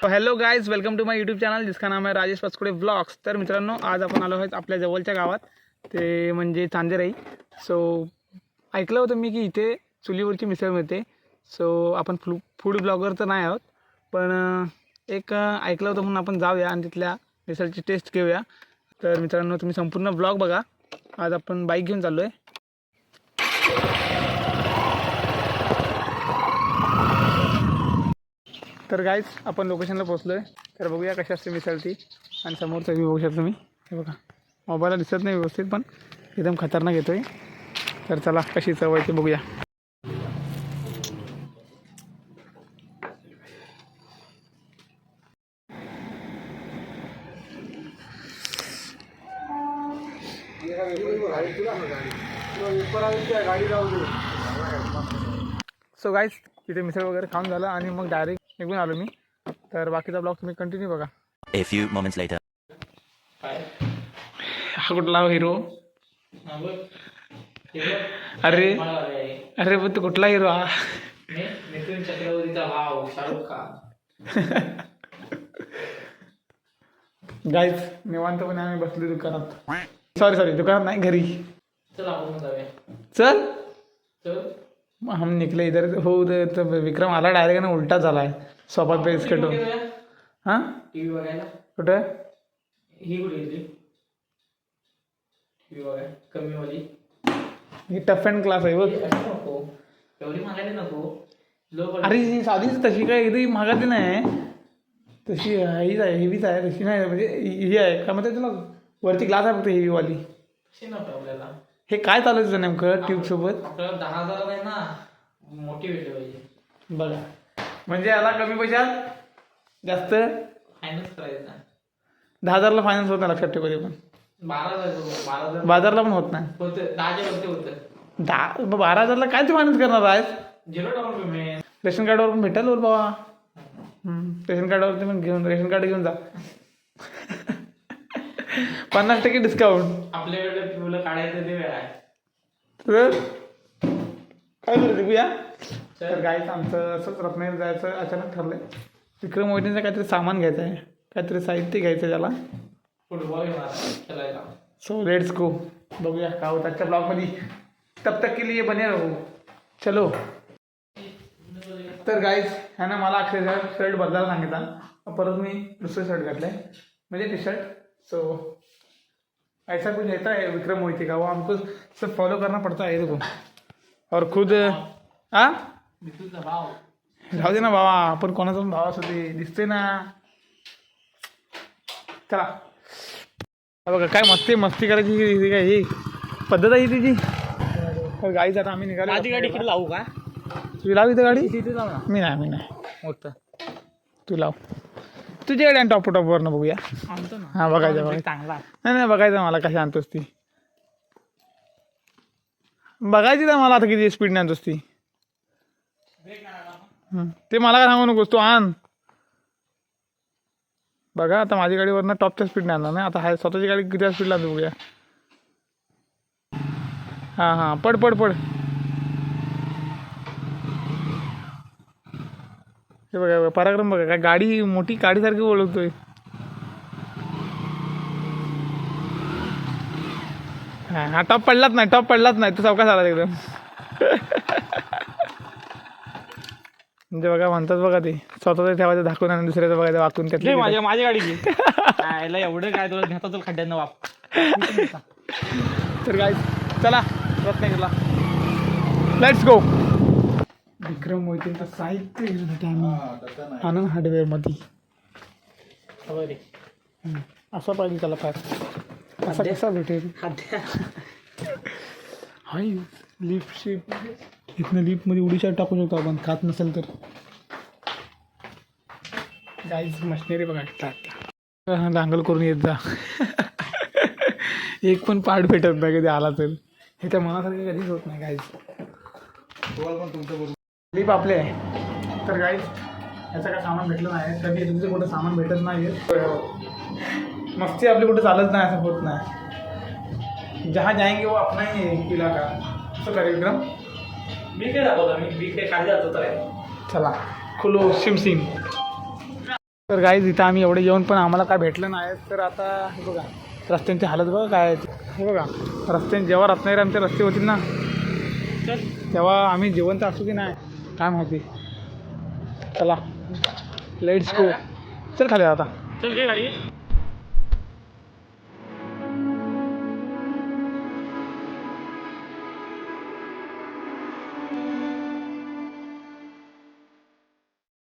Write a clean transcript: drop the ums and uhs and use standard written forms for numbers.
Hello guys, welcome to my YouTube channel जिसका नाम है राजेश पचकुडे व्लॉग्स। तर मित्रांनो, आज आपण आलो आहोत आपल्या जवळच्या गावात, ते म्हणजे चांदेराई। सो ऐकलं होतं मी की इथे चुलीवरची मिसळ मिळते। सो आपण फूड ब्लॉगर तर नाही आहोत, पण एक ऐकलं होतं म्हणून आपण जाऊया आणि तिथल्या मिसळची टेस्ट घेऊया। तर मित्रांनो, तुम्ही संपूर्ण ब्लॉग बघा। आज आपण बाईक घेऊन चाललो आहे। तर गाईज, आपण लोकेशनला पोहोचलो आहे। तर बघूया कशी असते मिसळ ती। आणि समोरचा व्ह्यू बघू शकता तुम्ही, हे बघा। मोबाईलला दिसत नाही व्यवस्थित, पण एकदम खतरनाक येतोय। तर चला, कशी चव आहे ती बघूया। सो गाईज, तिथे मिसळ वगैरे खाऊन झालं आणि मग डायरेक्ट निघून आलो मी। तर बाकीचा ब्लॉग तुम्ही कंटिन्यू बघा। A few moments later. हा कुठला हिरो? अरे अरे तू कुठला हिरो हा? मिथुन चक्रवर्तीचा भाव शाहरुख खान। गाईज, निवांतपणे आम्ही बसलो दुकानात। सॉरी दुकानात नाही, घरी। चल आपण जाऊया। चल चल हम निकले इधर हो उधर। तर विक्रम आला डायरेक्ट ना, उलटा झालाय सोबत बेस कटून। हां, टीव्ही बघायला कुठं? ही कुठे येते टीव्ही बघायला कमी वाली? ही टफ अँड क्लास आहे बघ। अशी नको, एवढी महागाई नको लो। अरे ही साधीच तशी काय एकदम महागाची नाही, तशी हीच आहे, हेवीच आहे। तशी नाही म्हणजे ही आहे का, म्हणजे तुला वरती ग्लास आहे फक्त हेवीवाली। अशी नको आपल्याला। हे काय चालू तुझं नेमकं ट्यूबसोबत? आपल्याला 10,000 नाही ना, मोठी भेटली पाहिजे बघा। म्हणजे याला कमी पैशात जास्त फायनान्स करायचं ना। 10,000ला फायनान्स होत नाही, लक्षात ठेव कधी पण। 12,000 बाजारला पण होत नाही। होतं, 10,000 वरती होतं। 12,000ला काय तू फायनान्स करणार आहेस? 0 डाऊन पेमेंट। रेशन कार्डवर पण भेटेल बोल बाबा। रेशन कार्डावरती पण घेऊन, रेशन कार्ड घेऊन जा। 50% डिस्काउंट आपल्याकडे पिवलं काढायचं ते वेळ आहे। तर काय करू बघूया। तर गाईच, आमचं असंच रत्नागिरी जायचं अचानक ठरलंय। विक्रम मोहिनीचं काहीतरी सामान घ्यायचं आहे, काहीतरी साहित्य घ्यायचं आहे त्याला। फुटबॉल घेणार खेळायला। सो लेट्स गो, बघूया काय होतं आजच्या ब्लॉगमध्ये। तब तक के लिए बने रहो, चलो। तर गाईज, ह्यानं मला अक्षरशः शर्ट बदलायला सांगितला, परत मी दुसरं शर्ट घातलं आहे, म्हणजे टी शर्ट। सो ऐसा कुछ रहता है विक्रम मोहिती का, वो हमको सब फॉलो करना पड़ता है देखो। और खुद मिथुनचा भाव राहू दे ना बाबा, आपण कोणाचा पण भाव असू दे, दिसते ना। चला बघा, काय मस्ती करायची काय ही पद्धत आहे तिची। तर गाईज, आता आम्ही निघालो। माझी गाडी किती लावू का? तुझी लाव इथं गाडी? तिथे जाऊ ना। मी नाही मोठं तू लाव तुझी गाडी आणि टॉपवरनं बघूया। आणतो ना। हां, बघायचं चांगला नाही बघायचं मला कशी आणतोस ती, बघायची तर मला आता किती स्पीडने आणतोस ती। ते मला काय सांगू नकोस, तू आण। बघा, आता माझी गाडीवरनं टॉपच्या स्पीडने आणणार नाही, आता हाय स्वतःची गाडी किती स्पीडला आणतो बघूया। हां पड। हे बघा पराक्रम, बघा काय गाडी मोठी गाडीसारखी ओळखतोय। हा टॉप पडलाच नाही, तो चौकास आला एकदम। म्हणजे बघा, म्हणतात बघा, ते स्वतःच ठेवायचं झाकून आणि दुसऱ्याचं बघायचं वाकून त्यातलं। माझी गाडी घे। याला एवढं काय तुला घेता तुला खड्ड्यांना वाप। तर गाईज, चला रत्नागिरीला, लेट्स गो। विक्रम मोहितेंचं साहित्य घेण्यासाठी आम्ही आनंद हार्डवेअर मध्ये। असं पाहिजे त्याला, फार असा कसा भेटेल? हाय लिफ्ट शिप, इथनं लिफ्टमध्ये उडी शॉट टाकू शकतो आपण, खात नसेल तर। गाईज, मशिनरी बघा, डांगल करून येत जा। एक पण पार्ट भेटत नाही कधी आला तर, हे त्या मनासारखं कधीच होत नाही गाईज। पण तुमचं बरोबर लिप आपले आहे। तर गाईज, याचं काय सामान भेटलं नाही, कधी तुमचं कुठं सामान भेटत नाही, मस्ती आपली कुठे चालत नाही, असं होत नाही। जहाँ जाएंगे वो अपना ही इलाका, असं करेल विक्रम। मी काय दाखवतो, मी काय खाली जातो तर चला खुलो सिम सिम। तर गाईज इथं आम्ही एवढे जेवण पण आम्हाला काय भेटलं नाही. तर आता हे बघा रस्त्यांची हालत बघा काय आहे. हे बघा रस्त्याने जेव्हा रत्नागिरी आमचे रस्ते होतील ना तेव्हा आम्ही जिवंत असू की नाही काय माहिती. चला लेट्स गो. चल खाली आता. चल घे गाडी.